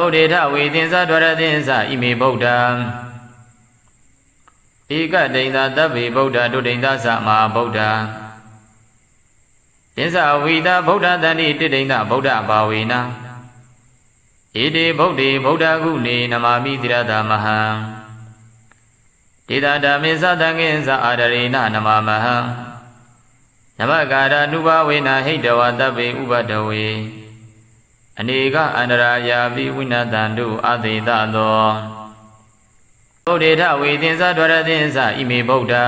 ဗုဒ္ဓေထဝေသင်္ဇဒွရသင်္ဇဣမေဗုဒ္ဓံဧကဒိဋ္ဌသဗ္ဗေဗုဒ္ဓဒုဒိဋ္ဌသမဟာဗုဒ္ဓသင်္ဇဝိတာဗုဒ္ဓတန္တိတိဒိဋ္ဌဗုဒ္ဓဘာဝေနဣတိဗုဒ္ဓေဗုဒ္ဓကုနေနမာမိတိရတမဟံဒေတာဓမ္မေသတံငင်္ဇအာဒရေနနမမဟံနမကာရနုဘဝေနဟိတဝတဗ္ဗေဥပတဝေအနေကအန္တရာယာပိဝိနတံတုအသေတသောဗုဒ္ဓေထဝေသင်္ဇဒွရသင်္ဇဣမေဗုဒ္ဓံ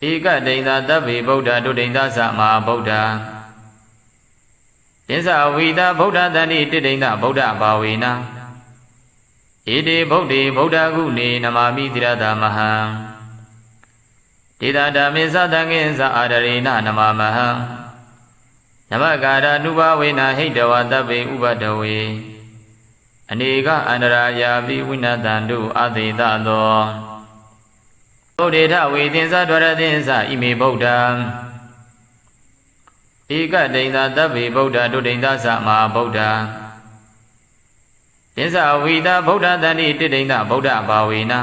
ဧကဒိဋ္ဌသဗ္ဗေဗုဒ္ဓဒုဒိဋ္ဌသမဟာဗုဒ္ဓသင်္ဇဝိတာဗုဒ္ဓတန္တိတိဒိဋ္ဌဗုဒ္ဓဘာဝေနဣတိဗုဒ္ဓေဗုဒ္ဓကုနေနမာမိတိရတမဟံဒေတာဓမ္မေသတံငင်္ဇအာဒရေနနမမဟံနမကာရနုဘဝေနဟိတဝတဗ္ဗေဥပတဝေအနေကအန္တရာယာပိဝိနတံတုအသေတသောဗုဒ္ဓေထဝေသင်္ဇဒွရသင်္ဇဣမေဗုဒ္ဓံဧကဒိဋ္ဌသဗ္ဗေဗုဒ္ဓဒုဒိဋ္ဌသမဟာဗုဒ္ဓသင်္ဇဝိတာဗုဒ္ဓတန္တိတိဒိဋ္ဌဗုဒ္ဓဘာဝေနဣ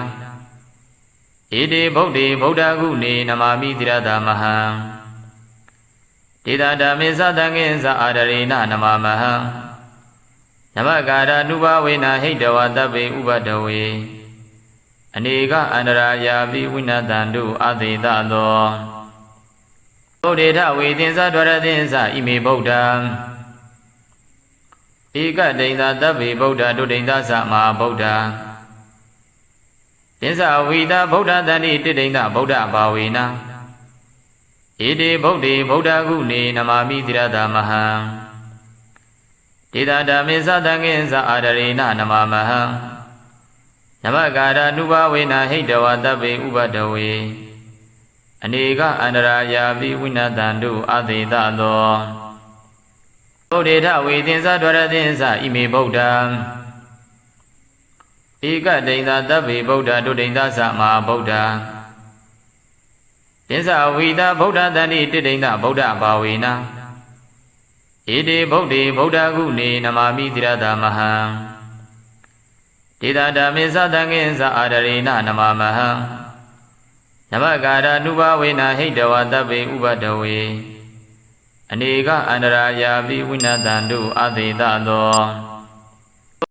တိဗုဒ္ဓေဗုဒ္ဓကုနေနမာမိတိရတမဟံဒေတာဓမ္မေသတံငင်္ဇအာဒရေနနမမဟံနမကာရနုဘဝေနဟိတဝတဗ္ဗေဥပတဝေအနေကအန္တရာယာပိဝိနတံတုအသေတသောဗုဒ္ဓေထဝေသင်္ဇဒွရသင်္ဇဣမေဗုဒ္ဓံဧကဒိဋ္ဌသဗ္ဗေဗုဒ္ဓဒုဒိဋ္ဌသမဟာဗုဒ္ဓသင်္ဇဝိတာဗုဒ္ဓတန္တိတိဒိဋ္ဌဗုဒ္ဓဘာဝေနဣတိဗုဒ္ဓေဗုဒ္ဓကုနေနမာမိတိရတမဟံဒေတာဓမ္မေသတံငင်္ဇအာဒရေနနမမဟံနမကာရနုဘဝေနဟိတဝတဗ္ဗေဥပတဝေအနေကအန္တရာယာပိဝိနတံတုအသေတသောဗုဒ္ဓေထဝေသင်္ဇဒွရသင်္ဇဣမေဗုဒ္ဓံဧကဒိဋ္ဌသဗ္ဗေဗုဒ္ဓဒုဒိဋ္ဌသမဟာဗုဒ္ဓသင်္ဇဝိတာဗုဒ္ဓတန္တိတိဒိဋ္ဌဗုဒ္ဓဘာဝေနဣတိဗုဒ္ဓေဗုဒ္ဓကုနေနမာမိတိရတမဟံဒေတာဓမ္မေသတံငင်္ဇအာဒရေနနမမဟံနမကာရနုဘဝေနဟိတဝတဗ္ဗေဥပတဝေအနေကအန္တရာယာပိဝိနတံတုအသေတသော